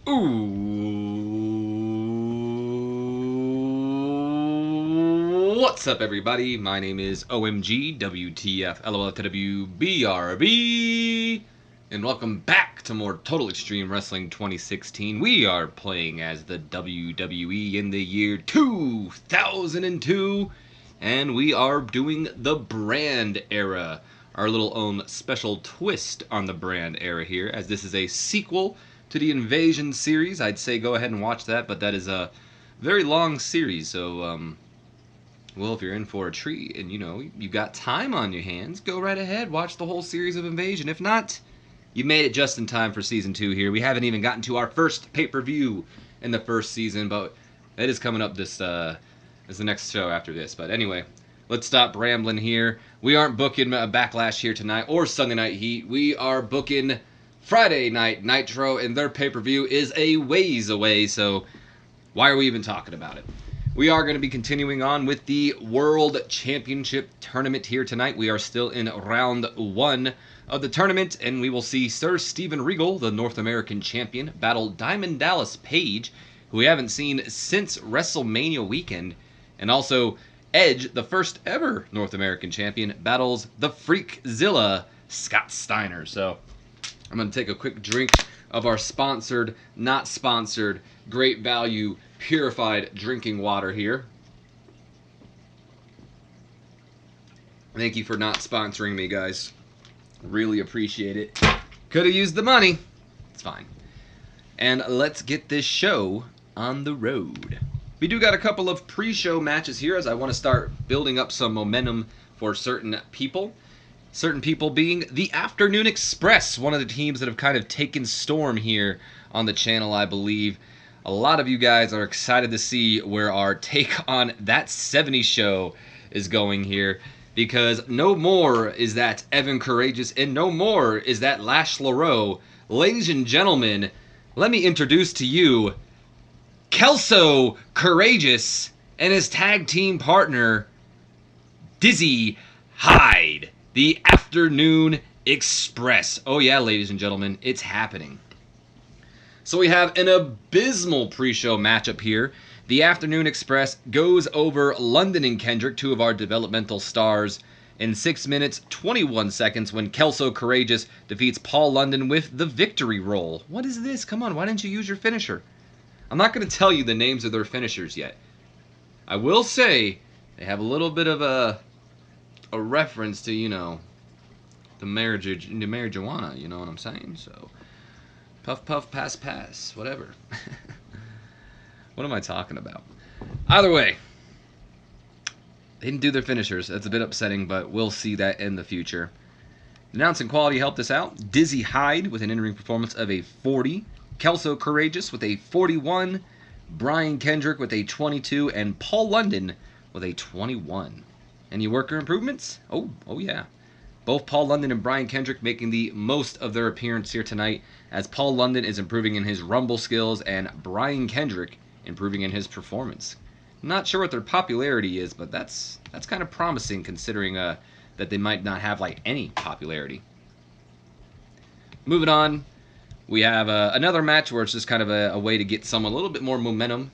Ooh, what's up, everybody? My name is OMG WTF LOL BRB, and welcome back to more Total Extreme Wrestling 2016. We are playing as the WWE in the year 2002, and we are doing the Brand Era, our little own special twist on the Brand Era here, as this is a sequel to the Invasion series. I'd say go ahead and watch that, but that is a very long series, so well, if you're in for a treat and you got time on your hands, go right ahead, watch the whole series of Invasion. If not, you made it just in time for season 2 here. We haven't even gotten to our first pay-per-view in the first season, but it is coming up this is the next show after this. But anyway, let's stop rambling here. We aren't booking a Backlash here tonight or Sunday Night Heat. We are booking Friday Night Nitro, and their pay-per-view is a ways away, so why are we even talking about it? We are going to be continuing on with the World Championship Tournament here tonight. We are still in round 1 of the tournament, and we will see Sir Steven Regal, the North American Champion, battle Diamond Dallas Page, who we haven't seen since WrestleMania weekend, and also Edge, the first ever North American Champion, battles the Freakzilla, Scott Steiner. So I'm going to take a quick drink of our sponsored, not sponsored, great value, purified drinking water here. Thank you for not sponsoring me, guys. Really appreciate it. Could have used the money. It's fine. And let's get this show on the road. We do got a couple of pre-show matches here, as I want to start building up some momentum for certain people. Certain people being the Afternoon Express, one of the teams that have kind of taken storm here on the channel, I believe. A lot of you guys are excited to see where our take on That 70s Show is going here, because no more is that Evan Courageous, and no more is that Lash LaRoe. Ladies and gentlemen, let me introduce to you Kelso Courageous and his tag team partner, Dizzy Hyde. The Afternoon Express. Oh yeah, ladies and gentlemen, it's happening. So we have an abysmal pre-show matchup here. The Afternoon Express goes over London and Kendrick, two of our developmental stars, in 6 minutes, 21 seconds when Kelso Courageous defeats Paul London with the victory roll. What is this? Come on, why didn't you use your finisher? I'm not going to tell you the names of their finishers yet. I will say they have a little bit of a reference to, the marijuana, you know what I'm saying? So, puff, puff, pass, pass, whatever. What am I talking about? Either way, they didn't do their finishers. That's a bit upsetting, but we'll see that in the future. Announcing quality helped us out. Dizzy Hyde with an in-ring performance of a 40. Kelso Courageous with a 41. Brian Kendrick with a 22. And Paul London with a 21. Any worker improvements? Oh yeah. Both Paul London and Brian Kendrick making the most of their appearance here tonight, as Paul London is improving in his Rumble skills and Brian Kendrick improving in his performance. Not sure what their popularity is, but that's kind of promising, considering that they might not have any popularity. Moving on, we have another match where it's just kind of a way to get someone a little bit more momentum.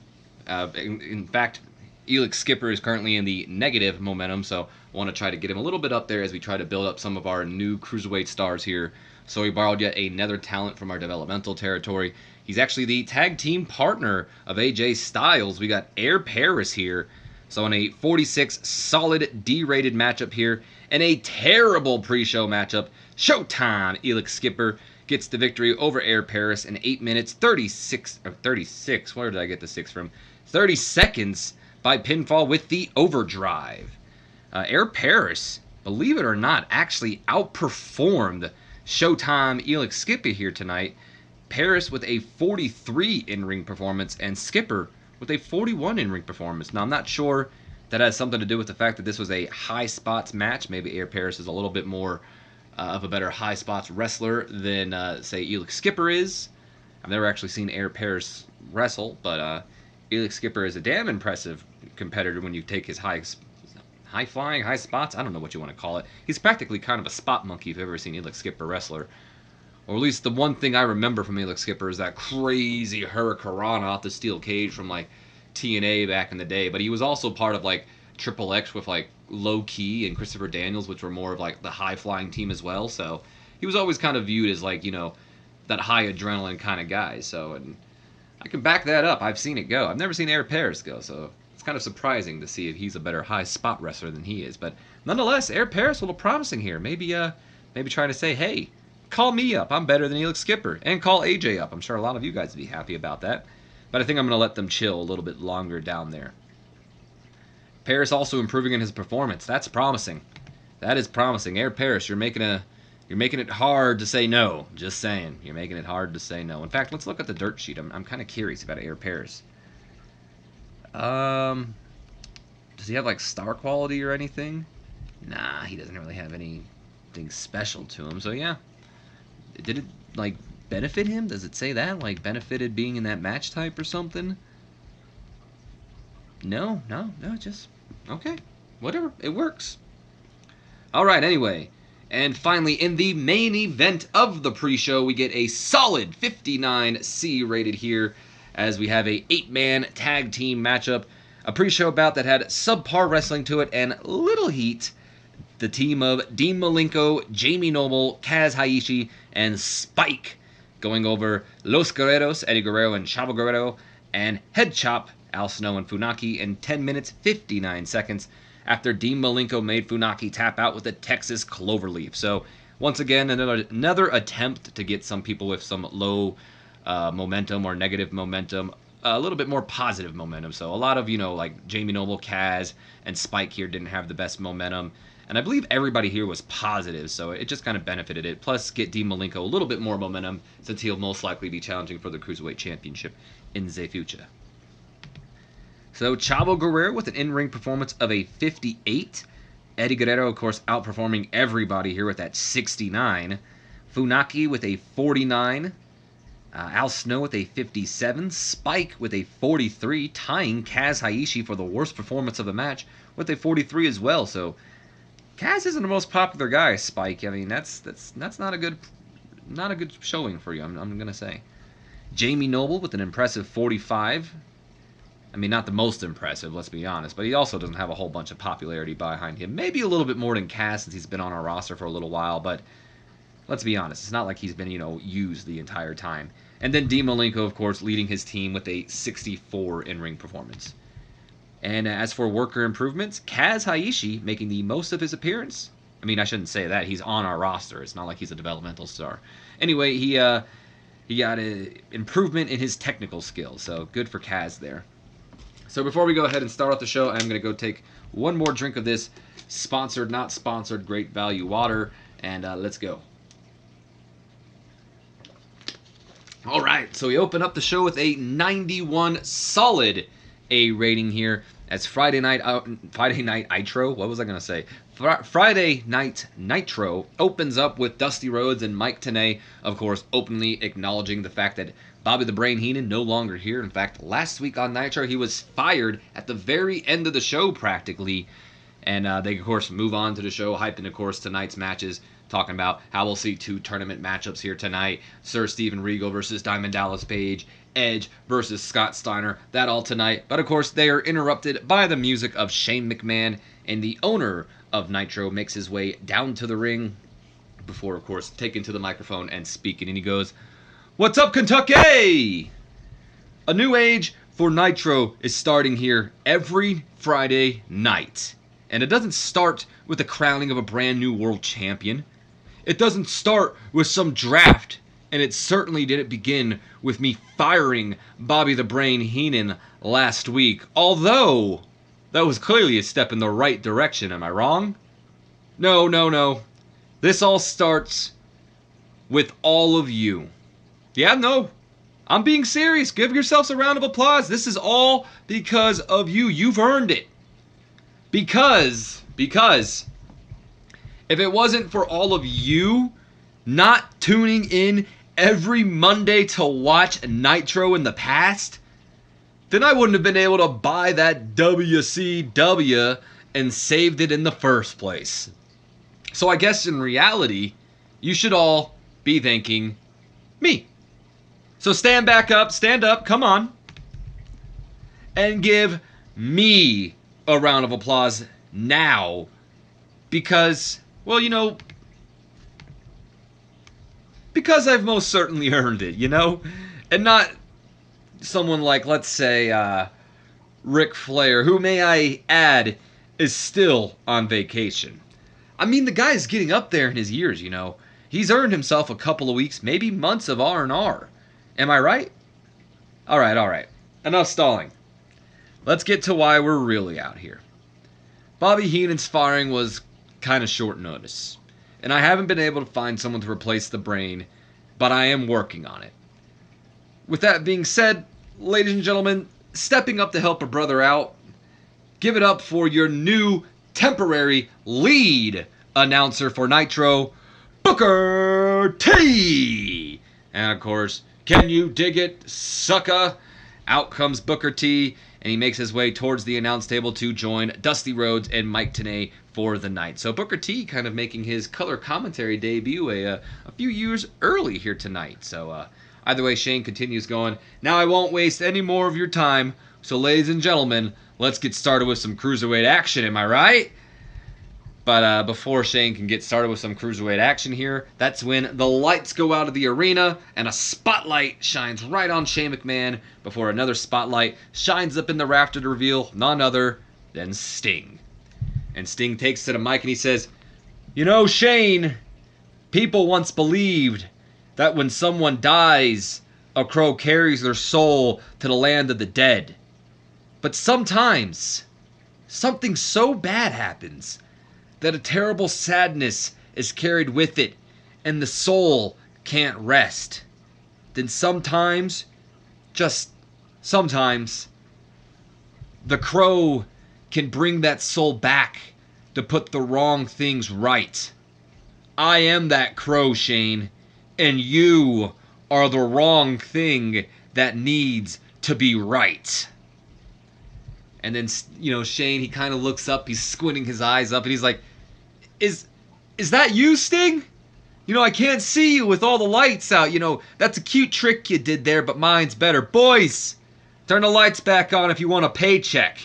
In fact, Elix Skipper is currently in the negative momentum, so I want to try to get him a little bit up there as we try to build up some of our new Cruiserweight stars here. So we borrowed yet another talent from our developmental territory. He's actually the tag team partner of AJ Styles. We got Air Paris here. So in a 46 solid D-rated matchup here, and a terrible pre-show matchup, Showtime Elix Skipper gets the victory over Air Paris in 8 minutes, 36, where did I get the 6 from? 30 seconds by pinfall with the overdrive. Air Paris, believe it or not, actually outperformed Showtime Elix Skipper here tonight. Paris with a 43 in-ring performance, and Skipper with a 41 in-ring performance. Now, I'm not sure that has something to do with the fact that this was a high spots match. Maybe Air Paris is a little bit more of a better high spots wrestler than, say, Elix Skipper is. I've never actually seen Air Paris wrestle, but Elix Skipper is a damn impressive competitor when you take his high flying, high spots. I don't know what you want to call it. He's practically kind of a spot monkey if you've ever seen Elix Skipper wrestler. Or at least the one thing I remember from Elix Skipper is that crazy Hurricanrana off the steel cage from like TNA back in the day. But he was also part of like Triple X with like Low Key and Christopher Daniels, which were more of like the high flying team as well. So he was always kind of viewed as like, you know, that high adrenaline kind of guy. So, and I can back that up. I've seen it go. I've never seen Air Paris go, so it's kind of surprising to see if he's a better high spot wrestler than he is. But nonetheless, Air Paris a little promising here. Maybe trying to say, hey, call me up. I'm better than Elix Skipper. And call AJ up. I'm sure a lot of you guys would be happy about that. But I think I'm going to let them chill a little bit longer down there. Paris also improving in his performance. That's promising. That is promising. Air Paris, you're making it hard to say no. Just saying. You're making it hard to say no. In fact, let's look at the dirt sheet. I'm kind of curious about Air Paris. Does he have like star quality or anything? Nah, he doesn't really have anything special to him. So yeah. Did it like benefit him? Does it say that? Like benefited being in that match type or something? No, just okay. Whatever. It works. Alright, anyway. And finally, in the main event of the pre-show, we get a solid 59C rated here as we have a 8-man tag team matchup. A pre-show bout that had subpar wrestling to it and little heat. The team of Dean Malenko, Jamie Noble, Kaz Haishi, and Spike going over Los Guerreros, Eddie Guerrero and Chavo Guerrero, and Head Chop, Al Snow and Funaki in 10 minutes 59 seconds after Dean Malenko made Funaki tap out with a Texas Cloverleaf. So once again, another attempt to get some people with some low momentum or negative momentum, a little bit more positive momentum. So a lot of, you know, like Jamie Noble, Kaz, and Spike here didn't have the best momentum. And I believe everybody here was positive, so it just kind of benefited it. Plus, get Dean Malenko a little bit more momentum since he'll most likely be challenging for the Cruiserweight Championship in the future. So, Chavo Guerrero with an in-ring performance of a 58. Eddie Guerrero, of course, outperforming everybody here with that 69. Funaki with a 49. Al Snow with a 57. Spike with a 43, tying Kaz Haishi for the worst performance of the match with a 43 as well. So, Kaz isn't the most popular guy, Spike. I mean, that's not a good showing for you. I'm gonna say. Jamie Noble with an impressive 45. I mean, not the most impressive, let's be honest, but he also doesn't have a whole bunch of popularity behind him. Maybe a little bit more than Kaz since he's been on our roster for a little while, but let's be honest, it's not like he's been, you know, used the entire time. And then Dean Malenko, of course, leading his team with a 64 in-ring performance. And as for worker improvements, Kaz Haishi making the most of his appearance. I mean, I shouldn't say that. He's on our roster. It's not like he's a developmental star. Anyway, he got an improvement in his technical skills, so good for Kaz there. So before we go ahead and start off the show, I'm going to go take one more drink of this sponsored, not sponsored, Great Value water, and let's go. All right, so we open up the show with a 91 solid A rating here as Friday Night Nitro. What was I gonna say? Friday Night Nitro opens up with Dusty Rhodes and Mike Tenay, of course, openly acknowledging the fact that Bobby the Brain Heenan no longer here. In fact, last week on Nitro he was fired at the very end of the show practically, and they of course move on to the show, hyping of course tonight's matches. Talking about how we'll see 2 tournament matchups here tonight. Sir Steven Regal versus Diamond Dallas Page. Edge versus Scott Steiner. That all tonight. But of course, they are interrupted by the music of Shane McMahon. And the owner of Nitro makes his way down to the ring before, of course, taking to the microphone and speaking. And he goes, "What's up, Kentucky? A new age for Nitro is starting here every Friday night. And it doesn't start with the crowning of a brand new world champion. It doesn't start with some draft, and it certainly didn't begin with me firing Bobby the Brain Heenan last week. Although, that was clearly a step in the right direction, am I wrong? No. This all starts with all of you. Yeah, no, I'm being serious. Give yourselves a round of applause. This is all because of you. You've earned it. Because if it wasn't for all of you not tuning in every Monday to watch Nitro in the past, then I wouldn't have been able to buy that WCW and saved it in the first place. So I guess in reality, you should all be thanking Me. So stand back up, stand up, come on. And give me a round of applause now. Because, well, because I've most certainly earned it, And not someone like, let's say, Ric Flair, who, may I add, is still on vacation. I mean, the guy's getting up there in his years, He's earned himself a couple of weeks, maybe months of R&R. Am I right? All right. Enough stalling. Let's get to why we're really out here. Bobby Heenan's firing was kind of short notice, and I haven't been able to find someone to replace the Brain, but I am working on it. With that being said, ladies and gentlemen, stepping up to help a brother out, give it up for your new temporary lead announcer for Nitro, Booker T! And of course, can you dig it, sucka? Out comes Booker T, and he makes his way towards the announce table to join Dusty Rhodes and Mike Tenay for the night. So Booker T kind of making his color commentary debut a few years early here tonight. So either way, Shane continues going. Now I won't waste any more of your time. So ladies and gentlemen, let's get started with some Cruiserweight action, am I right? But before Shane can get started with some Cruiserweight action here, that's when the lights go out of the arena and a spotlight shines right on Shane McMahon before another spotlight shines up in the rafter to reveal none other than Sting. And Sting takes to the mic and he says, Shane, people once believed that when someone dies, a crow carries their soul to the land of the dead. But sometimes, something so bad happens that a terrible sadness is carried with it, and the soul can't rest. Then sometimes, just sometimes, the crow can bring that soul back to put the wrong things right. I am that crow, Shane, and you are the wrong thing that needs to be right. And then, Shane, he kind of looks up, he's squinting his eyes up, and he's like, Is that you, Sting? I can't see you with all the lights out. That's a cute trick you did there, but mine's better. Boys, turn the lights back on if you want a paycheck.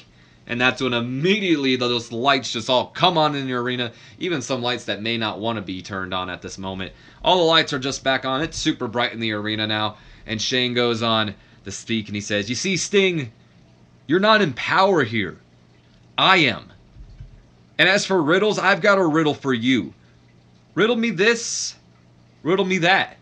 And that's when immediately those lights just all come on in the arena. Even some lights that may not want to be turned on at this moment. All the lights are just back on. It's super bright in the arena now. And Shane goes on to speak and he says, you see, Sting, you're not in power here. I am. And as for riddles, I've got a riddle for you. Riddle me this, riddle me that.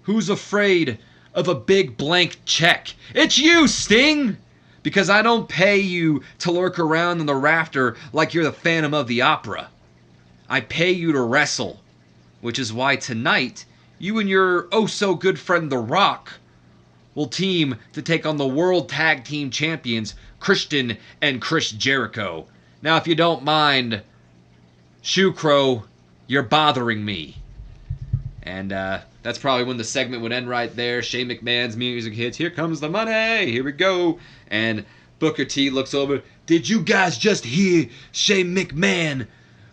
Who's afraid of a big blank check? It's you, Sting! Because I don't pay you to lurk around in the rafter like you're the Phantom of the Opera. I pay you to wrestle. Which is why tonight, you and your oh-so-good friend The Rock will team to take on the World Tag Team Champions, Christian and Chris Jericho. Now, if you don't mind, Shoe Crow, you're bothering me. And that's probably when the segment would end right there. Shane McMahon's music hits. Here comes the money. Here we go. And Booker T looks over. Did you guys just hear Shane McMahon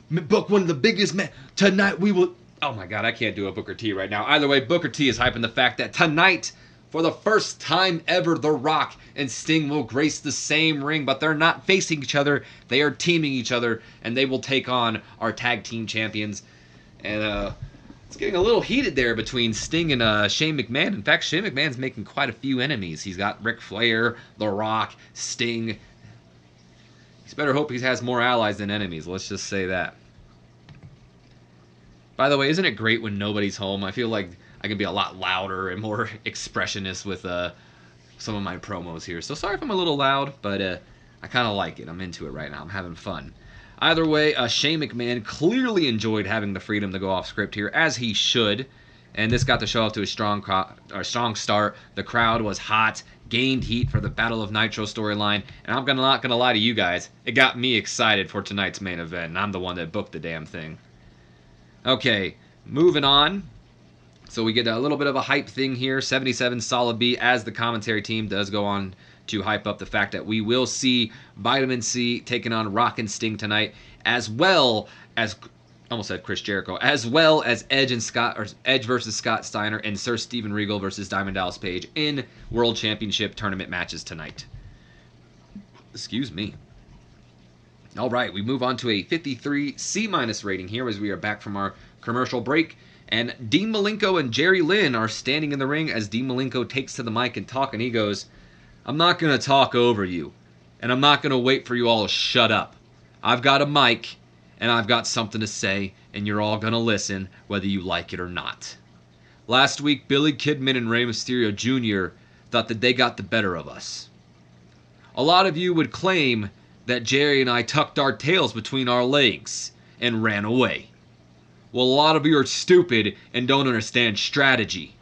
book one of the biggest men? Tonight we will... Oh my God, I can't do a Booker T right now. Either way, Booker T is hyping the fact that tonight, for the first time ever, The Rock and Sting will grace the same ring, but they're not facing each other. They are teaming each other, and they will take on our tag team champions. And it's getting a little heated there between Sting and Shane McMahon. In fact, Shane McMahon's making quite a few enemies. He's got Ric Flair, The Rock, Sting. He's better hope he has more allies than enemies. Let's just say that. By the way, isn't it great when nobody's home? I feel like I can be a lot louder and more expressionist with some of my promos here. So sorry if I'm a little loud, but I kind of like it. I'm into it right now. I'm having fun. Either way, Shane McMahon clearly enjoyed having the freedom to go off script here, as he should. And this got the show off to a strong start. The crowd was hot, gained heat for the Battle of Nitro storyline. And I'm not going to lie to you guys, it got me excited for tonight's main event. And I'm the one that booked the damn thing. Okay, moving on. So we get a little bit of a hype thing here. 77 Solid B as the commentary team does go on to hype up the fact that we will see Vitamin C taking on Rock and Sting tonight, as well as almost said Chris Jericho, as well as Edge versus Scott Steiner and Sir Steven Regal versus Diamond Dallas Page in World Championship tournament matches tonight. Excuse me. All right, we move on to a 53 C- rating here as we are back from our commercial break. And Dean Malenko and Jerry Lynn are standing in the ring as Dean Malenko takes to the mic and talk, and he goes, "I'm not going to talk over you, and I'm not going to wait for you all to shut up. I've got a mic, and I've got something to say, and you're all going to listen whether you like it or not." Last week, Billy Kidman and Rey Mysterio Jr. thought that they got the better of us. A lot of you would claim that Jerry and I tucked our tails between our legs and ran away. Well, a lot of you are stupid and don't understand strategy.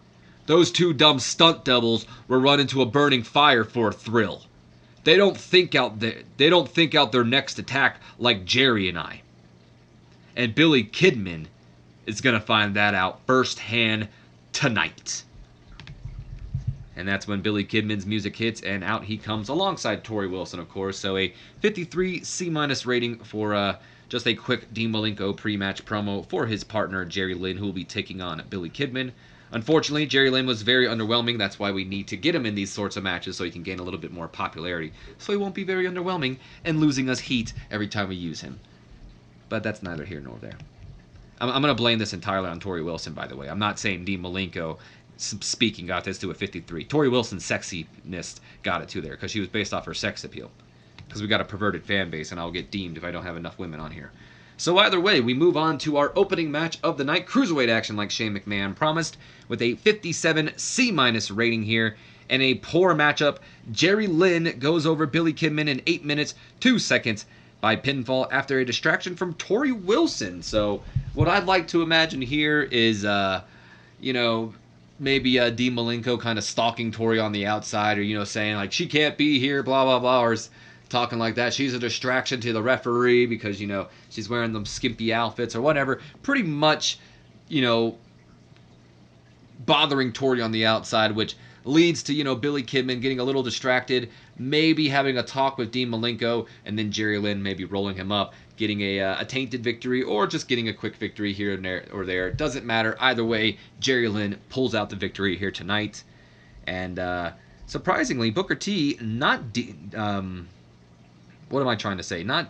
Those two dumb stunt doubles were run into a burning fire for a thrill. They don't think out their next attack like Jerry and I. And Billy Kidman is going to find that out firsthand tonight. And that's when Billy Kidman's music hits, and out he comes alongside Torrie Wilson, of course. So a 53 C- rating for just a quick Dean Malenko pre-match promo for his partner, Jerry Lynn, who will be taking on Billy Kidman. Unfortunately, Jerry Lynn was very underwhelming. That's why we need to get him in these sorts of matches so he can gain a little bit more popularity. So he won't be very underwhelming and losing us heat every time we use him. But that's neither here nor there. I'm going to blame this entirely on Torrie Wilson, by the way. I'm not saying Dean Malenko speaking got this to a 53. Torrie Wilson's sexiness got it to there because she was based off her sex appeal. Because we got a perverted fan base, and I'll get deemed if I don't have enough women on here. So either way, we move on to our opening match of the night. Cruiserweight action like Shane McMahon promised with a 57 C- rating here. And a poor matchup. Jerry Lynn goes over Billy Kidman in 8 minutes, 2 seconds by pinfall after a distraction from Torrie Wilson. So what I'd like to imagine here is, maybe Dean Malenko kind of stalking Torrie on the outside, or, saying, like, she can't be here, blah, blah, blah, or talking like that. She's a distraction to the referee because, she's wearing them skimpy outfits or whatever. Pretty much, bothering Torrie on the outside, which leads to, Billy Kidman getting a little distracted, maybe having a talk with Dean Malenko, and then Jerry Lynn maybe rolling him up, getting a tainted victory, or just getting a quick victory here and there or there. Doesn't matter. Either way, Jerry Lynn pulls out the victory here tonight. And surprisingly, Booker T not... what am I trying to say? Not...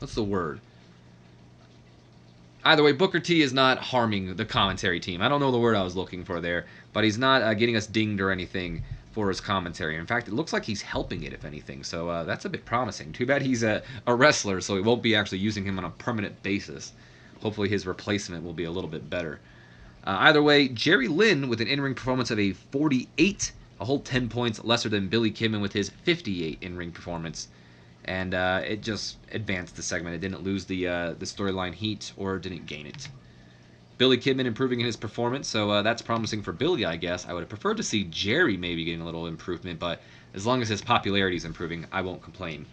what's the word? Either way, Booker T is not harming the commentary team. I don't know the word I was looking for there, but he's not getting us dinged or anything for his commentary. In fact, it looks like he's helping it, if anything, so that's a bit promising. Too bad he's a wrestler, so we won't be actually using him on a permanent basis. Hopefully his replacement will be a little bit better. Either way, Jerry Lynn with an in-ring performance of a 48, a whole 10 points lesser than Billy Kidman with his 58 in-ring performance. And it just advanced the segment. It didn't lose the storyline heat or didn't gain it. Billy Kidman improving in his performance, so that's promising for Billy, I guess. I would have preferred to see Jerry maybe getting a little improvement, but as long as his popularity is improving, I won't complain.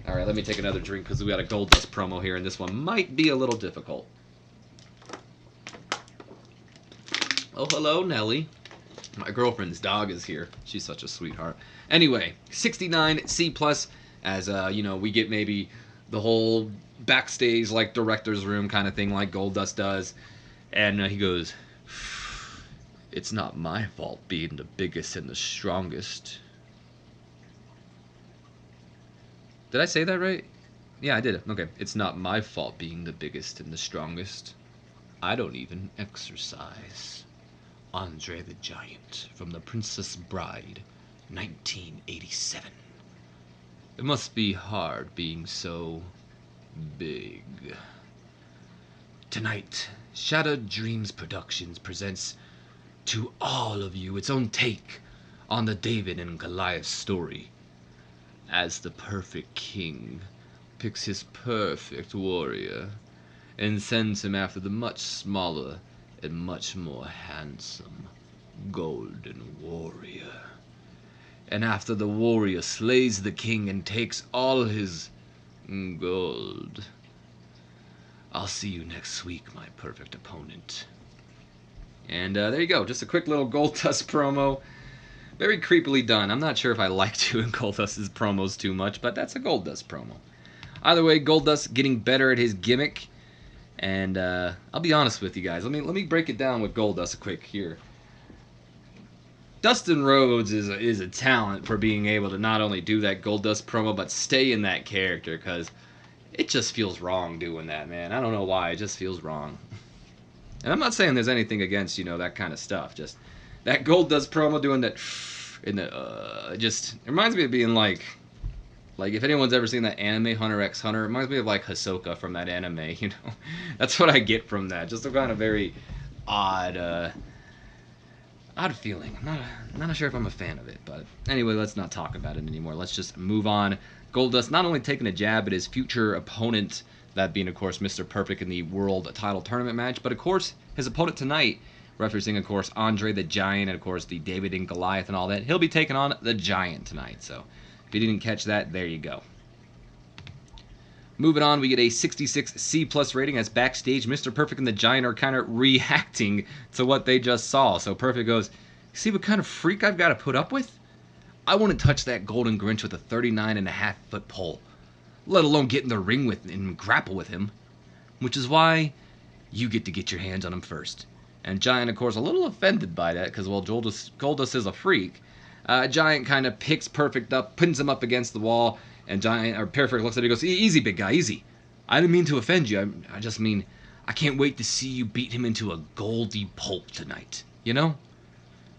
All right, let me take another drink because we got a Goldust promo here, and this one might be a little difficult. Oh, hello, Nelly. My girlfriend's dog is here. She's such a sweetheart. Anyway, 69 C+, as, we get maybe the whole backstage, like, director's room kind of thing like Goldust does. And he goes, "It's not my fault being the biggest and the strongest." Did I say that right? Yeah, I did. Okay. "It's not my fault being the biggest and the strongest. I don't even exercise." Andre the Giant from The Princess Bride, 1987. It must be hard being so big. Tonight, Shattered Dreams Productions presents to all of you its own take on the David and Goliath story, as the perfect king picks his perfect warrior and sends him after the much smaller and much more handsome Golden Warrior. And after the warrior slays the king and takes all his gold, I'll see you next week, my perfect opponent. And there you go. Just a quick little Goldust promo. Very creepily done. I'm not sure if I like doing Goldust's promos too much, but that's a Goldust promo. Either way, Goldust getting better at his gimmick. And I'll be honest with you guys. Let me break it down with Goldust quick here. Dustin Rhodes is a talent for being able to not only do that Goldust promo, but stay in that character, because it just feels wrong doing that, man. I don't know why, it just feels wrong. And I'm not saying there's anything against, that kind of stuff. Just that Goldust promo doing that in the just it reminds me of being like if anyone's ever seen that anime Hunter x Hunter, it reminds me of like Hisoka from that anime. That's what I get from that. Just a kind of very odd feeling. I'm not sure if I'm a fan of it, but anyway, let's not talk about it anymore. Let's just move on. Goldust not only taking a jab at his future opponent, that being, of course, Mr. Perfect in the World Title Tournament match, but, of course, his opponent tonight, referencing, of course, Andre the Giant and, of course, the David and Goliath and all that, he'll be taking on the Giant tonight. So if you didn't catch that, there you go. Moving on, we get a 66 C+ rating as backstage Mr. Perfect and the Giant are kind of reacting to what they just saw. So Perfect goes, see what kind of freak I've got to put up with? I want to touch that Golden Grinch with a 39.5-foot pole, let alone get in the ring with and grapple with him, which is why you get your hands on him first. And Giant, of course, a little offended by that, because, well, Goldust is a freak. Giant kind of picks Perfect up, pins him up against the wall, and Perfect looks at him and goes, easy, big guy, easy. I didn't mean to offend you. I just mean, I can't wait to see you beat him into a goldy pulp tonight, And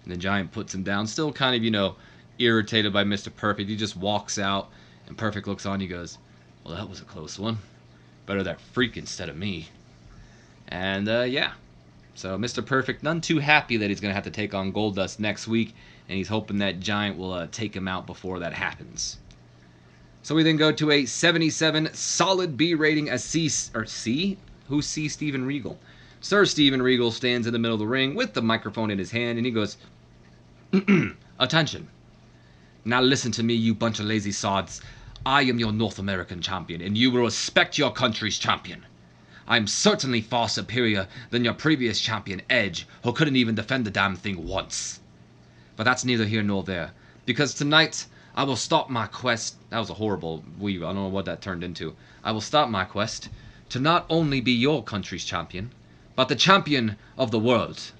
the Giant puts him down, still kind of, irritated by Mr. Perfect. He just walks out, and Perfect looks on. He goes, well, that was a close one. Better that freak instead of me. And, yeah. So Mr. Perfect, none too happy that he's going to have to take on Goldust next week, and he's hoping that Giant will take him out before that happens. So we then go to a 77 solid B rating as C? Who's C? Steven Regal. Sir Steven Regal stands in the middle of the ring with the microphone in his hand, and he goes, attention. Now listen to me, you bunch of lazy sods. I am your North American champion, and you will respect your country's champion. I am certainly far superior than your previous champion, Edge, who couldn't even defend the damn thing once. But that's neither here nor there, because tonight I will stop my quest. That was a horrible weave. I don't know what that turned into. I will stop my quest to not only be your country's champion, but the champion of the world.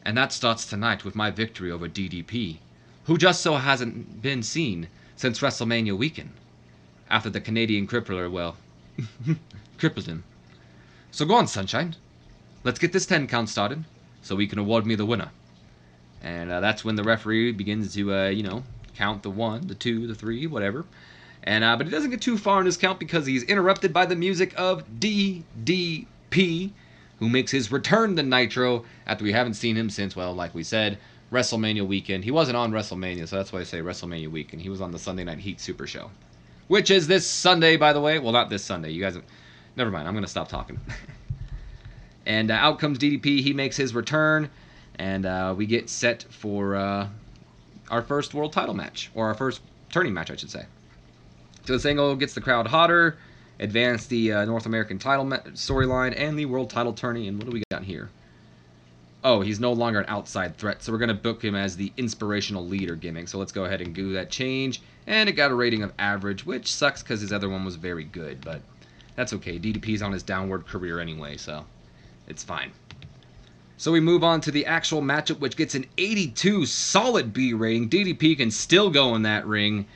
And that starts tonight with my victory over DDP, who just so hasn't been seen since WrestleMania weekend, after the Canadian crippler, well, crippled him. So go on, Sunshine. Let's get this 10 count started, so we can award me the winner. And that's when the referee begins to, count the 1, the 2, the 3, whatever. And but he doesn't get too far in his count because he's interrupted by the music of DDP, who makes his return to Nitro after we haven't seen him since, well, like we said, WrestleMania weekend. He wasn't on WrestleMania, so that's why I say WrestleMania weekend. He was on the Sunday Night Heat Super Show, which is this Sunday, by the way. Well, not this Sunday. You guys, never mind. I'm going to stop talking. And out comes DDP. He makes his return, and we get set for our first world title match, or our first tourney match, I should say. So this angle gets the crowd hotter, advance the North American title storyline, and the world title tourney. And what do we got here? Oh, he's no longer an outside threat, so we're going to book him as the inspirational leader gimmick. So let's go ahead and do that change. And it got a rating of average, which sucks because his other one was very good, but that's okay. DDP's on his downward career anyway, so it's fine. So we move on to the actual matchup, which gets an 82 solid B rating. DDP can still go in that ring.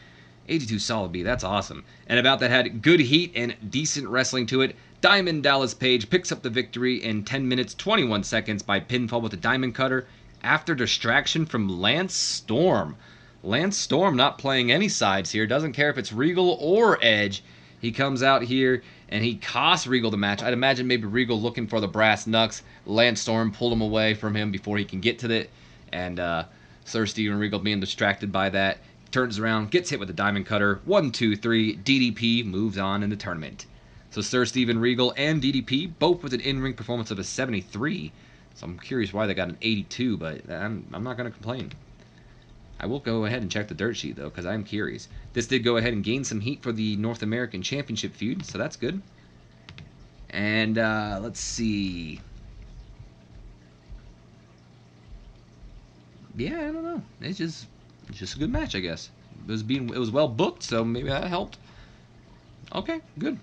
82 solid B, that's awesome. And about that had good heat and decent wrestling to it. Diamond Dallas Page picks up the victory in 10 minutes 21 seconds by pinfall with a diamond cutter after distraction from Lance Storm. Lance Storm not playing any sides here, doesn't care if it's Regal or Edge. He comes out here and he costs Regal the match. I'd imagine maybe Regal looking for the brass knucks. Lance Storm pulled him away from him before he can get to it. And Sir Steven Regal being distracted by that, turns around, gets hit with a diamond cutter. 1, 2, 3, DDP moves on in the tournament. So Sir Steven Regal and DDP, both with an in-ring performance of a 73. So I'm curious why they got an 82, but I'm not going to complain. I will go ahead and check the dirt sheet, though, because I'm curious. This did go ahead and gain some heat for the North American Championship feud, so that's good. And let's see. Yeah, I don't know. It's just a good match, I guess. It was well booked, so maybe that helped. Okay, good.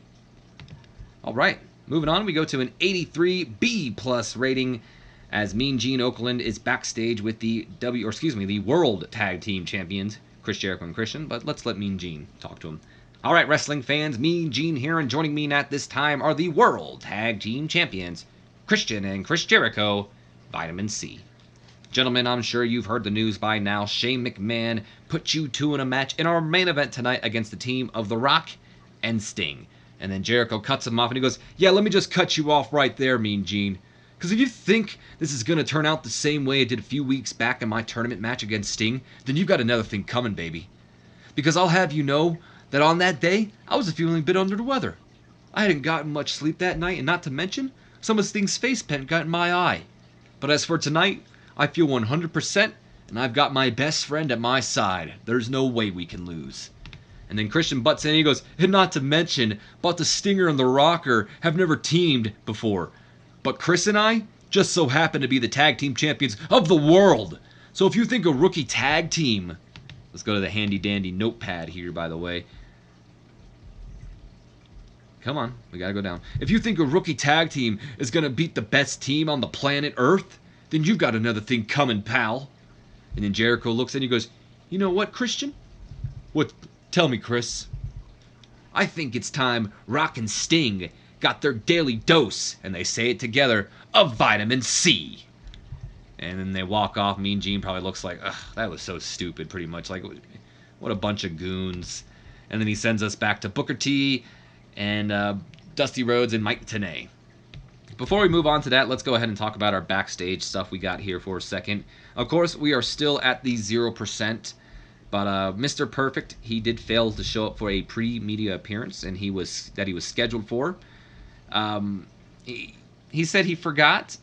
All right, Moving on, we go to an 83 B+ rating as Mean Gene Okerlund is backstage with the the World Tag Team Champions, Chris Jericho and Christian, but let's let Mean Gene talk to him. All right, wrestling fans, Mean Gene here, and joining me at this time are the World Tag Team Champions, Christian and Chris Jericho, Vitamin C. Gentlemen, I'm sure you've heard the news by now. Shane McMahon put you two in a match in our main event tonight against the team of The Rock and Sting. And then Jericho cuts him off and he goes, yeah, let me just cut you off right there, Mean Gene. Because if you think this is going to turn out the same way it did a few weeks back in my tournament match against Sting, then you've got another thing coming, baby. Because I'll have you know that on that day, I was feeling a bit under the weather. I hadn't gotten much sleep that night, and not to mention, some of Sting's face paint got in my eye. But as for tonight, I feel 100%, and I've got my best friend at my side. There's no way we can lose. And then Christian butts in and he goes, and not to mention, but the Stinger and the Rocker have never teamed before. But Chris and I just so happen to be the tag team champions of the world. So if you think a rookie tag team, let's go to the handy dandy notepad here, by the way. Come on, we gotta go down. If you think a rookie tag team is gonna beat the best team on the planet Earth, then you've got another thing coming, pal. And then Jericho looks at him and he goes, you know what, Christian? What? Tell me, Chris. I think it's time Rock and Sting got their daily dose, and they say it together, of vitamin C. And then they walk off. Mean Gene probably looks like, ugh, that was so stupid, pretty much. Like, what a bunch of goons. And then he sends us back to Booker T and Dusty Rhodes and Mike Tenay. Before we move on to that, let's go ahead and talk about our backstage stuff we got here for a second. Of course, we are still at the 0%. But Mr. Perfect, he did fail to show up for a pre-media appearance, and he was scheduled for. He said he forgot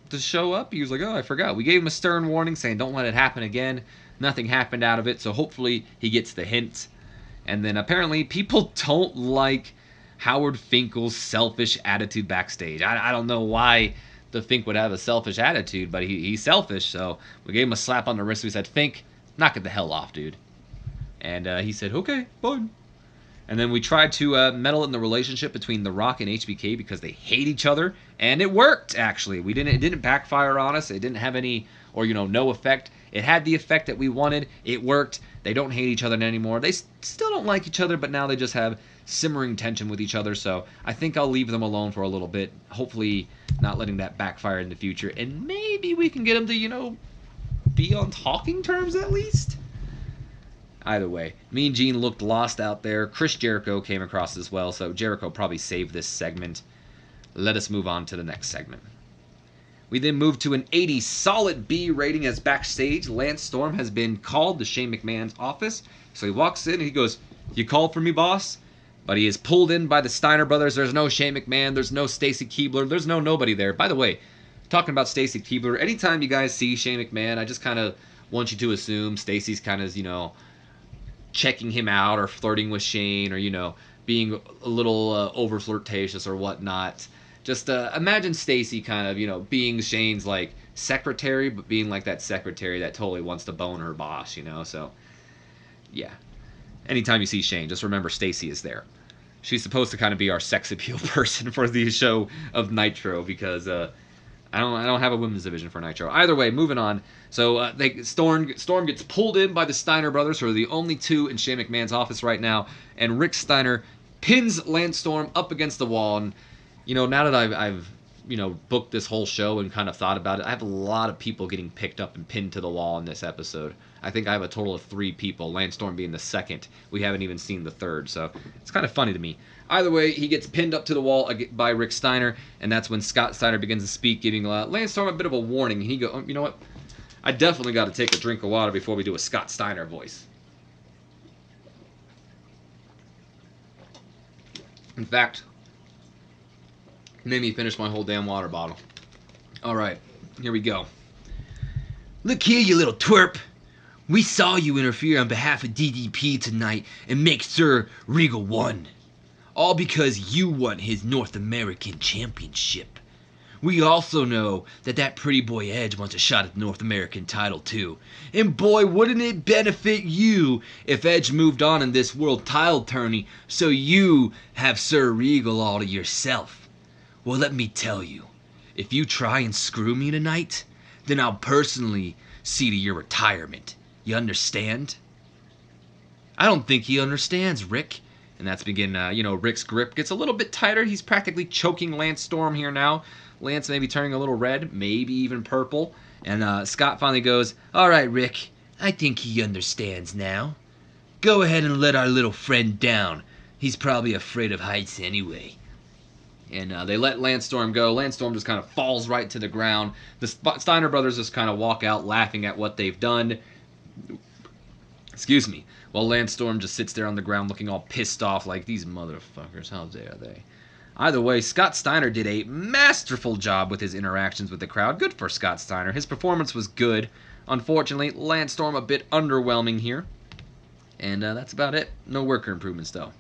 to show up. He was like, oh, I forgot. We gave him a stern warning saying don't let it happen again. Nothing happened out of it, so hopefully he gets the hint. And then apparently people don't like Howard Finkel's selfish attitude backstage. I don't know why the Fink would have a selfish attitude, but he's selfish, so we gave him a slap on the wrist. We said, Fink, knock it the hell off, dude. And he said, okay, fine. And then we tried to meddle in the relationship between The Rock and HBK because they hate each other, and it worked, actually. It didn't backfire on us. It didn't have any, or, no effect. It had the effect that we wanted. It worked. They don't hate each other anymore. They still don't like each other, but now they just have simmering tension with each other, so I think I'll leave them alone for a little bit, hopefully not letting that backfire in the future, and maybe we can get them to, be on talking terms at least. Either way, Mean Gene looked lost out there. Chris Jericho came across as well, so Jericho probably saved this segment. Let us move on to the next segment. We then move to an 80 solid B rating as backstage Lance Storm has been called to Shane McMahon's office. So he walks in and he goes, you called for me, boss? But he is pulled in by the Steiner brothers. There's no Shane McMahon. There's no Stacy Keibler. There's nobody there. By the way, talking about Stacy Keibler, anytime you guys see Shane McMahon, I just kind of want you to assume Stacy's kind of, checking him out or flirting with Shane or, being a little over flirtatious or whatnot. Just imagine Stacy kind of, being Shane's, like, secretary, but being like that secretary that totally wants to bone her boss, So, yeah. Anytime you see Shane, just remember Stacy is there. She's supposed to kind of be our sex appeal person for the show of Nitro because I don't have a women's division for Nitro. Either way, moving on. So Storm gets pulled in by the Steiner brothers, who are the only two in Shane McMahon's office right now, and Rick Steiner pins Lance Storm up against the wall. And now that I've booked this whole show and kind of thought about it, I have a lot of people getting picked up and pinned to the wall in this episode. I think I have a total of 3 people, Lance Storm being the second. We haven't even seen the third, so it's kind of funny to me. Either way, he gets pinned up to the wall by Rick Steiner, and that's when Scott Steiner begins to speak, giving Lance Storm a bit of a warning. And he goes, you know what? I definitely got to take a drink of water before we do a Scott Steiner voice. In fact, it made me finish my whole damn water bottle. All right, here we go. Look here, you little twerp. We saw you interfere on behalf of DDP tonight and make Sir Regal won. All because you won his North American Championship. We also know that pretty boy Edge wants a shot at the North American title too. And boy, wouldn't it benefit you if Edge moved on in this world title tourney so you have Sir Regal all to yourself. Well, let me tell you, if you try and screw me tonight, then I'll personally see to your retirement. You understand? I don't think he understands, Rick. And that's Rick's grip gets a little bit tighter. He's practically choking Lance Storm here now. Lance maybe turning a little red, maybe even purple. And Scott finally goes, all right, Rick, I think he understands now. Go ahead and let our little friend down. He's probably afraid of heights anyway. And they let Lance Storm go. Lance Storm just kind of falls right to the ground. The Steiner brothers just kind of walk out laughing at what they've done. Excuse me. While Lance Storm just sits there on the ground looking all pissed off like, these motherfuckers, how dare they? Either way, Scott Steiner did a masterful job with his interactions with the crowd. Good for Scott Steiner. His performance was good. Unfortunately, Lance Storm a bit underwhelming here. And that's about it. No worker improvements, though.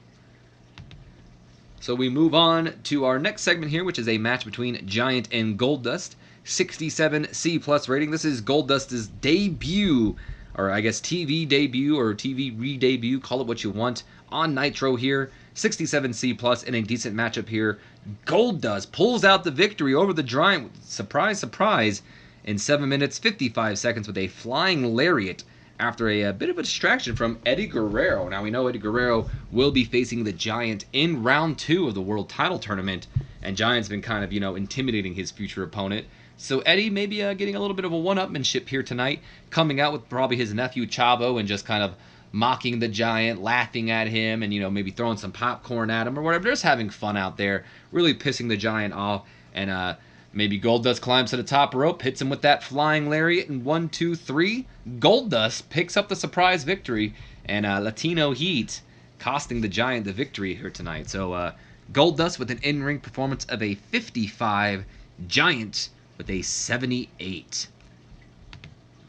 So we move on to our next segment here, which is a match between Giant and Goldust. 67 C+ rating. This is Goldust's debut, or I guess TV debut or TV re-debut, call it what you want, on Nitro here. 67 C+ in a decent matchup here. Goldust pulls out the victory over the Giant, surprise, surprise, in 7 minutes, 55 seconds with a flying lariat after a bit of a distraction from Eddie Guerrero. Now we know Eddie Guerrero will be facing the Giant in round 2 of the World Title Tournament, and Giant's been kind of, intimidating his future opponent. So Eddie maybe getting a little bit of a one-upmanship here tonight, coming out with probably his nephew Chavo and just kind of mocking the Giant, laughing at him, and maybe throwing some popcorn at him or whatever. They're just having fun out there, really pissing the Giant off. And maybe Goldust climbs to the top rope, hits him with that flying lariat, and 1, 2, 3. Goldust picks up the surprise victory, and Latino Heat costing the Giant the victory here tonight. So Goldust with an in-ring performance of a 55, Giant with a 78.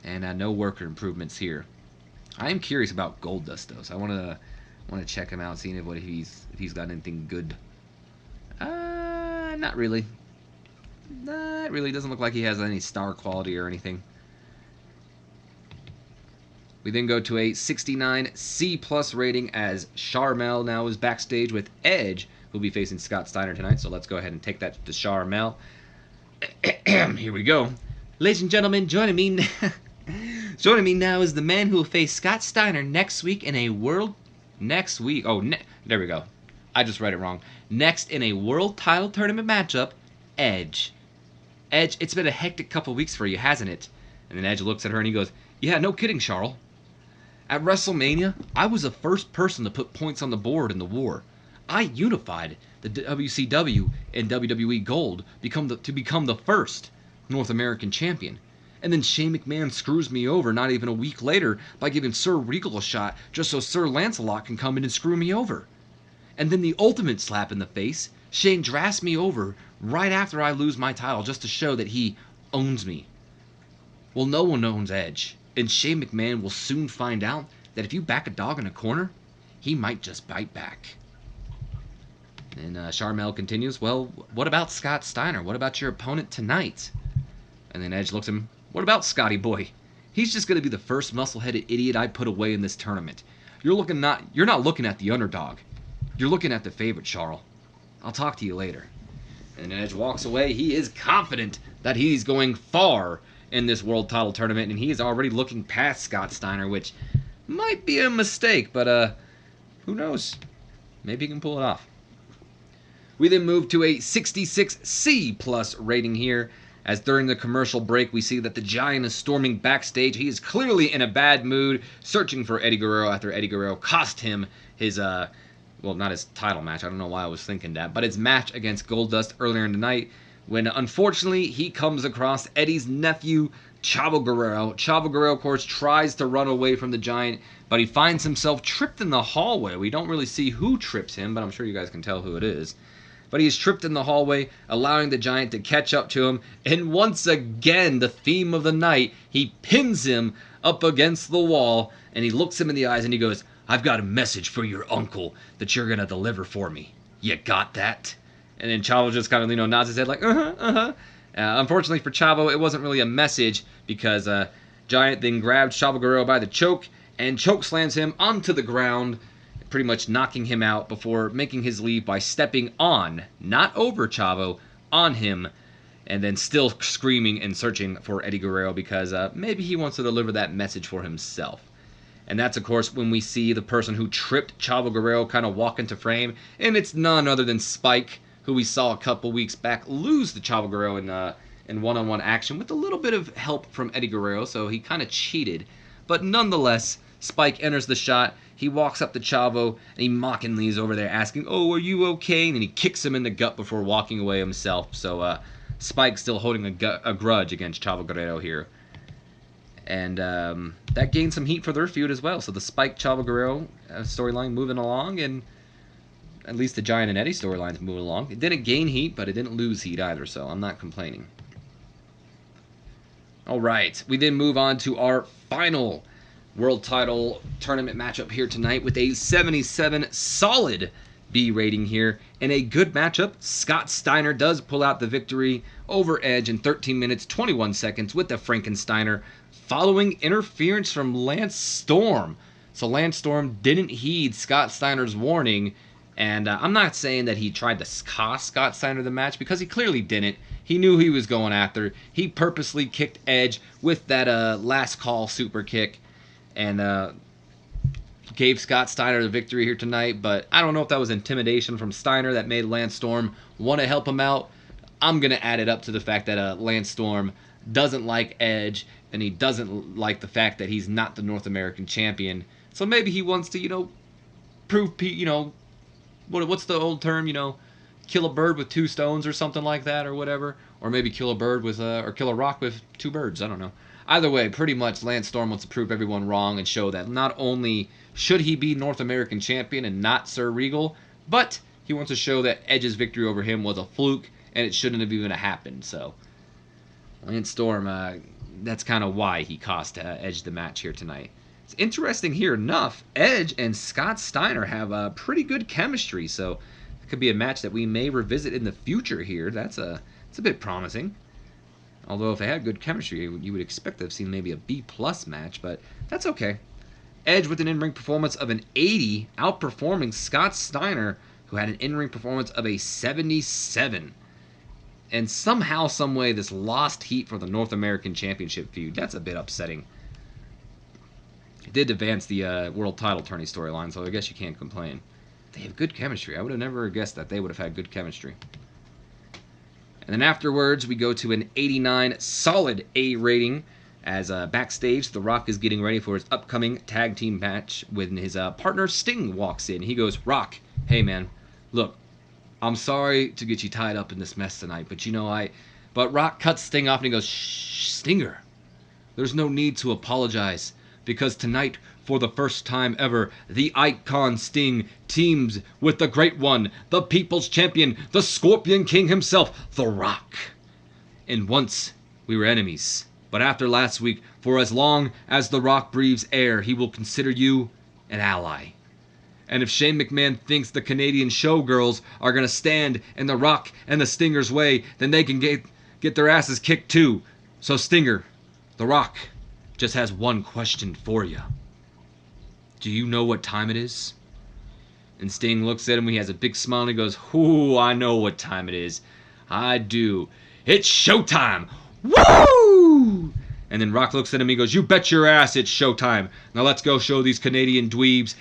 And no worker improvements here. I am curious about Goldust though, so I want to check him out, seeing if he's got anything good. Not really. Not really. Doesn't look like he has any star quality or anything. We then go to a 69 C+ rating as Charmel now is backstage with Edge, who'll be facing Scott Steiner tonight. So let's go ahead and take that to Charmel. Here we go. Ladies and gentlemen, joining me now is the man who will face Scott Steiner next week in a world... Next week... Oh, there we go. I just read it wrong. Next in a World Title Tournament matchup, Edge. Edge, it's been a hectic couple weeks for you, hasn't it? And then Edge looks at her and he goes, yeah, no kidding, Charles. At WrestleMania, I was the first person to put points on the board in the war. I unified the WCW and WWE Gold to become the first North American champion. And then Shane McMahon screws me over not even a week later by giving Sir Regal a shot just so Sir Lancelot can come in and screw me over. And then the ultimate slap in the face, Shane drafts me over right after I lose my title just to show that he owns me. Well, no one owns Edge, and Shane McMahon will soon find out that if you back a dog in a corner, he might just bite back. And Charmel continues, well, what about Scott Steiner? What about your opponent tonight? And then Edge looks at him, what about Scotty Boy? He's just going to be the first muscle-headed idiot I put away in this tournament. You're not looking at the underdog. You're looking at the favorite, Charles. I'll talk to you later. And then Edge walks away. He is confident that he's going far in this World Title Tournament, and he is already looking past Scott Steiner, which might be a mistake, but who knows? Maybe he can pull it off. We then move to a 66 C+ rating here, as during the commercial break we see that the Giant is storming backstage. He is clearly in a bad mood, searching for Eddie Guerrero after Eddie Guerrero cost him his, well, not his title match, I don't know why I was thinking that, but his match against Goldust earlier in the night, when unfortunately he comes across Eddie's nephew, Chavo Guerrero. Chavo Guerrero, of course, tries to run away from the Giant, but he finds himself tripped in the hallway. We don't really see who trips him, but I'm sure you guys can tell who it is. But he is tripped in the hallway, allowing the Giant to catch up to him, and once again, the theme of the night, he pins him up against the wall, and he looks him in the eyes and he goes, I've got a message for your uncle that you're going to deliver for me. You got that? And then Chavo just kind of, nods his head like, unfortunately for Chavo, it wasn't really a message because Giant then grabbed Chavo Guerrero by the choke and choke slams him onto the ground, pretty much knocking him out before making his leave by stepping on, not over Chavo, on him, and then still screaming and searching for Eddie Guerrero because maybe he wants to deliver that message for himself. And that's, of course, when we see the person who tripped Chavo Guerrero kind of walk into frame, and it's none other than Spike, who we saw a couple weeks back lose to Chavo Guerrero in one-on-one action with a little bit of help from Eddie Guerrero, so he kind of cheated. But nonetheless, Spike enters the shot. He walks up to Chavo, and he mockingly is over there asking, "Oh, are you okay?" And then he kicks him in the gut before walking away himself. So Spike's still holding a grudge against Chavo Guerrero here. And that gained some heat for their feud as well. So the Spike Chavo Guerrero storyline moving along, and at least the Giant and Eddie storyline's moving along. It didn't gain heat, but it didn't lose heat either, so I'm not complaining. Alright, we then move on to our final world title tournament matchup here tonight with a 77 solid B rating here. In a good matchup, Scott Steiner does pull out the victory over Edge in 13 minutes 21 seconds with the Frankensteiner following interference from Lance Storm. So Lance Storm didn't heed Scott Steiner's warning, and I'm not saying that he tried to cost Scott Steiner the match, because he clearly didn't. He knew he was going after. He purposely kicked Edge with that last call super kick, and gave Scott Steiner the victory here tonight. But I don't know if that was intimidation from Steiner that made Lance Storm want to help him out. I'm going to add it up to the fact that Lance Storm doesn't like Edge, and he doesn't like the fact that he's not the North American champion. So maybe he wants to, prove, what's the old term, kill a bird with two stones or something like that, or whatever. Or maybe kill a bird with, or kill a rock with two birds. I don't know. Either way, pretty much Lance Storm wants to prove everyone wrong and show that not only should he be North American champion and not Sir Regal, but he wants to show that Edge's victory over him was a fluke and it shouldn't have even happened. So Lance Storm, that's kind of why he cost Edge the match here tonight. It's interesting here enough, Edge and Scott Steiner have pretty good chemistry, so it could be a match that we may revisit in the future here. It's a bit promising. Although if they had good chemistry, you would expect to have seen maybe a B+ match, but that's okay. Edge with an in-ring performance of an 80, outperforming Scott Steiner, who had an in-ring performance of a 77. And somehow, someway, this lost heat for the North American Championship feud. That's a bit upsetting. It did advance the world title tourney storyline, so I guess you can't complain. They have good chemistry. I would have never guessed that they would have had good chemistry. And then afterwards, we go to an 89 solid A rating, as backstage, The Rock is getting ready for his upcoming tag team match when his partner Sting walks in. He goes, "Rock, hey man, look, I'm sorry to get you tied up in this mess tonight, but But Rock cuts Sting off and he goes, "Shh, Stinger, there's no need to apologize, because tonight, for the first time ever, the Icon Sting teams with the Great One, the People's Champion, the Scorpion King himself, The Rock. And once we were enemies, but after last week, for as long as The Rock breathes air, he will consider you an ally. And if Shane McMahon thinks the Canadian showgirls are going to stand in The Rock and the Stinger's way, then they can get their asses kicked too. So Stinger, The Rock just has one question for you. Do you know what time it is?" And Sting looks at him, he has a big smile, and he goes, "Ooh, I know what time it is. I do. It's showtime! Woo!" And then Rock looks at him, he goes, "You bet your ass it's showtime. Now let's go show these Canadian dweebs..."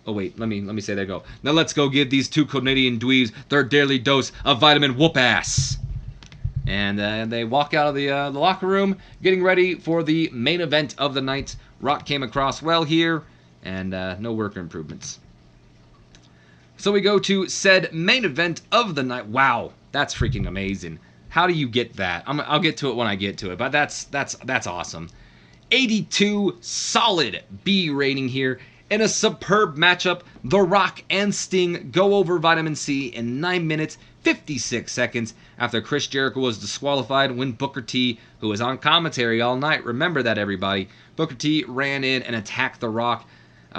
Oh wait, let me say that go. "Now let's go give these two Canadian dweebs their daily dose of vitamin whoop ass." And they walk out of the locker room, getting ready for the main event of the night. Rock came across well here, and no worker improvements. So we go to said main event of the night. Wow, that's freaking amazing. How do you get that? I'll get to it when I get to it, but that's awesome. 82 solid B rating here. In a superb matchup, The Rock and Sting go over Vitamin C in 9 minutes, 56 seconds after Chris Jericho was disqualified when Booker T, who was on commentary all night, remember that everybody, Booker T ran in and attacked The Rock.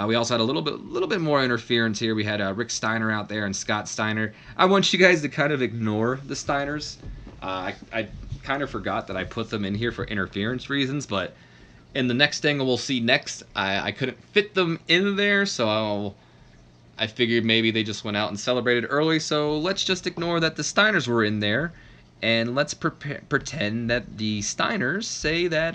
We also had a little bit more interference here. We had Rick Steiner out there and Scott Steiner. I want you guys to kind of ignore the Steiners. I kind of forgot that I put them in here for interference reasons, but in the next angle we'll see next, I couldn't fit them in there, so I figured maybe they just went out and celebrated early, so let's just ignore that the Steiners were in there And let's pretend that the Steiners say that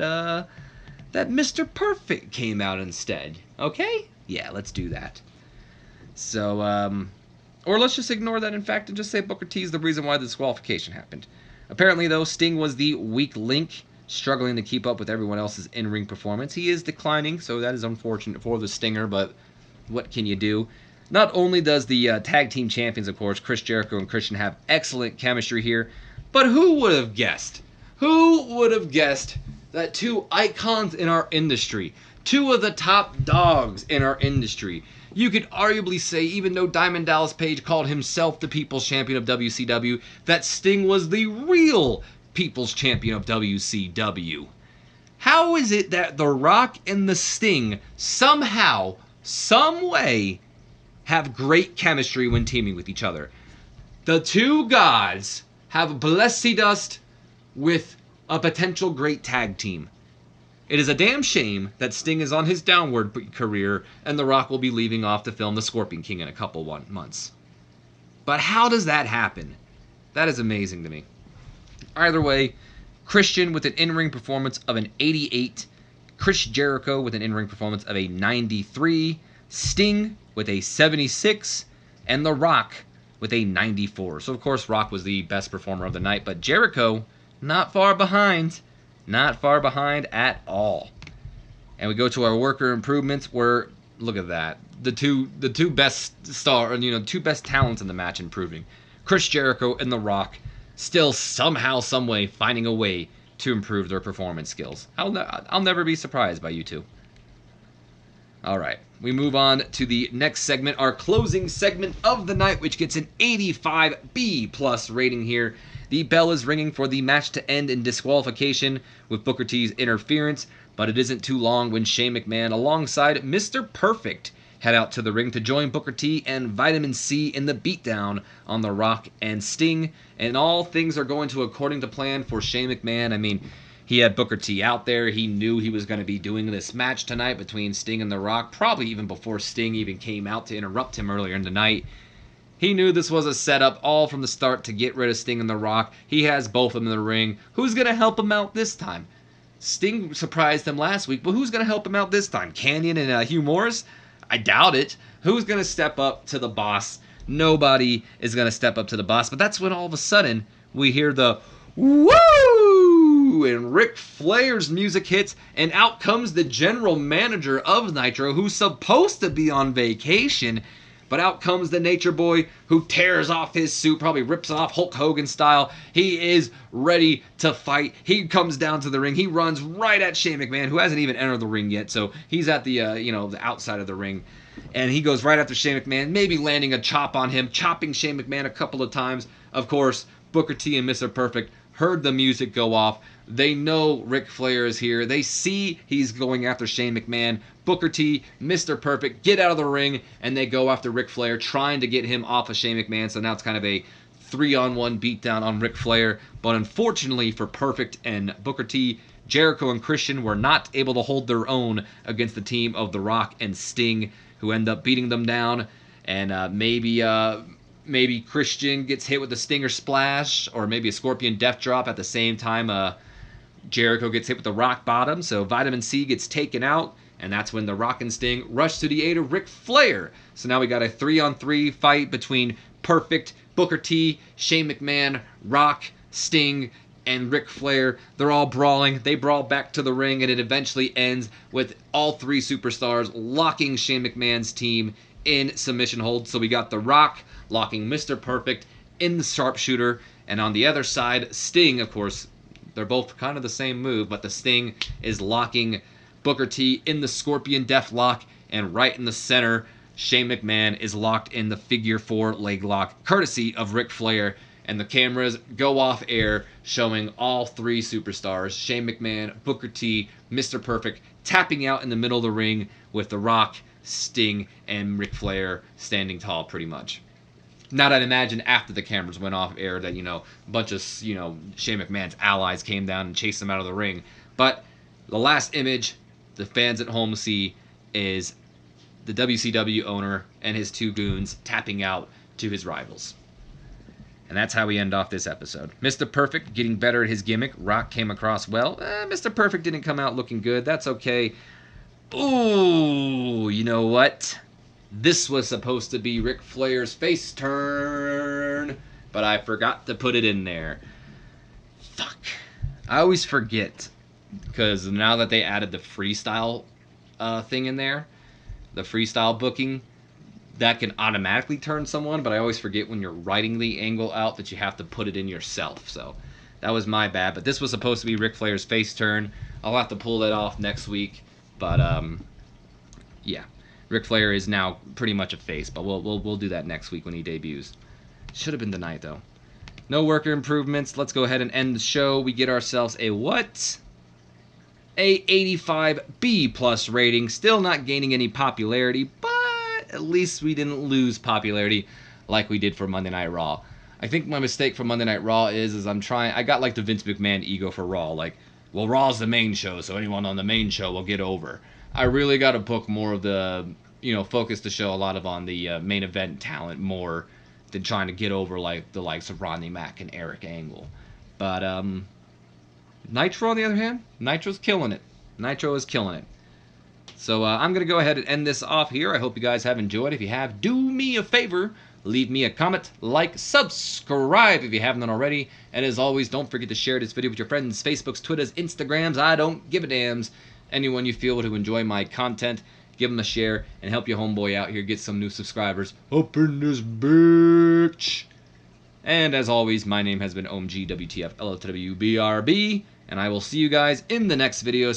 that Mr. Perfect came out instead. Okay? Yeah, let's do that. So, or let's just ignore that, in fact, and just say Booker T is the reason why the disqualification happened. Apparently, though, Sting was the weak link, struggling to keep up with everyone else's in-ring performance. He is declining, so that is unfortunate for the Stinger, but what can you do? Not only does the tag team champions, of course, Chris Jericho and Christian, have excellent chemistry here, but who would have guessed? Who would have guessed that two icons in our industry, two of the top dogs in our industry, you could arguably say, even though Diamond Dallas Page called himself the People's Champion of WCW, that Sting was the real People's Champion of WCW. How is it that The Rock and the Sting somehow, some way, have great chemistry when teaming with each other? The two gods have blessed us with a potential great tag team. It is a damn shame that Sting is on his downward career and The Rock will be leaving off to film The Scorpion King in a couple months. But how does that happen? That is amazing to me. Either way, Christian with an in-ring performance of an 88, Chris Jericho with an in-ring performance of a 93, Sting with a 76, and The Rock with a 94. So, of course, Rock was the best performer of the night, but Jericho, not far behind. Not far behind at all. And we go to our worker improvements where, look at that. The two best two best talents in the match improving. Chris Jericho and The Rock still somehow, some way finding a way to improve their performance skills. I'll never be surprised by you two. All right, we move on to the next segment, our closing segment of the night, which gets an 85B+ rating here. The bell is ringing for the match to end in disqualification with Booker T's interference, but it isn't too long when Shane McMahon, alongside Mr. Perfect, head out to the ring to join Booker T and Vitamin C in the beatdown on The Rock and Sting. And all things are going to according to plan for Shane McMahon. I mean, he had Booker T out there. He knew he was going to be doing this match tonight between Sting and The Rock, probably even before Sting even came out to interrupt him earlier in the night. He knew this was a setup all from the start to get rid of Sting and The Rock. He has both of them in the ring. Who's going to help him out this time? Sting surprised him last week, but who's going to help him out this time? Kanyon and Hugh Morris? I doubt it. Who's going to step up to the boss? Nobody is going to step up to the boss. But that's when all of a sudden we hear the woo! And Ric Flair's music hits, and out comes the general manager of Nitro, who's supposed to be on vacation. But out comes the Nature Boy, who tears off his suit, probably rips it off Hulk Hogan style. He is ready to fight. He comes down to the ring. He runs right at Shane McMahon, who hasn't even entered the ring yet. So he's at the the outside of the ring, and he goes right after Shane McMahon, maybe landing a chop on him, chopping Shane McMahon a couple of times. Of course, Booker T and Mr. Perfect heard the music go off. They know Ric Flair is here. They see he's going after Shane McMahon. Booker T, Mr. Perfect, get out of the ring, and they go after Ric Flair, trying to get him off of Shane McMahon. So now it's kind of a 3-on-1 beatdown on Ric Flair. But unfortunately for Perfect and Booker T, Jericho and Christian were not able to hold their own against the team of The Rock and Sting, who end up beating them down. And maybe Christian gets hit with a Stinger Splash, or maybe a Scorpion Death Drop at the same time. Jericho gets hit with the Rock Bottom, so Vitamin C gets taken out, and that's when the Rock and Sting rush to the aid of Ric Flair. So now we got a 3-on-3 fight between Perfect, Booker T, Shane McMahon, Rock, Sting, and Ric Flair. They're all brawling. They brawl back to the ring, and it eventually ends with all three superstars locking Shane McMahon's team in submission hold. So we got The Rock locking Mr. Perfect in the sharpshooter, and on the other side, Sting, of course, they're both kind of the same move, but the Sting is locking Booker T in the Scorpion Death Lock, and right in the center, Shane McMahon is locked in the Figure 4 leg lock, courtesy of Ric Flair, and the cameras go off air showing all three superstars, Shane McMahon, Booker T, Mr. Perfect, tapping out in the middle of the ring with The Rock, Sting, and Ric Flair standing tall pretty much. Now that I'd imagine after the cameras went off air that, a bunch of, Shane McMahon's allies came down and chased him out of the ring. But the last image the fans at home see is the WCW owner and his two goons tapping out to his rivals. And that's how we end off this episode. Mr. Perfect getting better at his gimmick. Rock came across well. Mr. Perfect didn't come out looking good. That's okay. Ooh, you know what? This was supposed to be Ric Flair's face turn, but I forgot to put it in there. Fuck. I always forget, because now that they added the freestyle thing in there, the freestyle booking, that can automatically turn someone, but I always forget when you're writing the angle out that you have to put it in yourself. So that was my bad, but this was supposed to be Ric Flair's face turn. I'll have to pull that off next week, but yeah. Ric Flair is now pretty much a face, but we'll do that next week when he debuts. Should have been tonight, though. No worker improvements. Let's go ahead and end the show. We get ourselves a what? A 85 B+ rating. Still not gaining any popularity, but at least we didn't lose popularity like we did for Monday Night Raw. I think my mistake for Monday Night Raw is I got like the Vince McMahon ego for Raw. Like, well, Raw's the main show, so anyone on the main show will get over. I really got to book more of the, focus the show a lot of on the main event talent more than trying to get over like the likes of Rodney Mack and Eric Angle. But Nitro, on the other hand, Nitro's killing it. Nitro is killing it. So I'm going to go ahead and end this off here. I hope you guys have enjoyed. If you have, do me a favor. Leave me a comment, like, subscribe if you haven't done already. And as always, don't forget to share this video with your friends, Facebooks, Twitters, Instagrams. I don't give a damn. Anyone you feel to enjoy my content, give them a share and help your homeboy out here get some new subscribers up in this bitch. And as always, my name has been OMG WTF LOWBRB, and I will see you guys in the next video.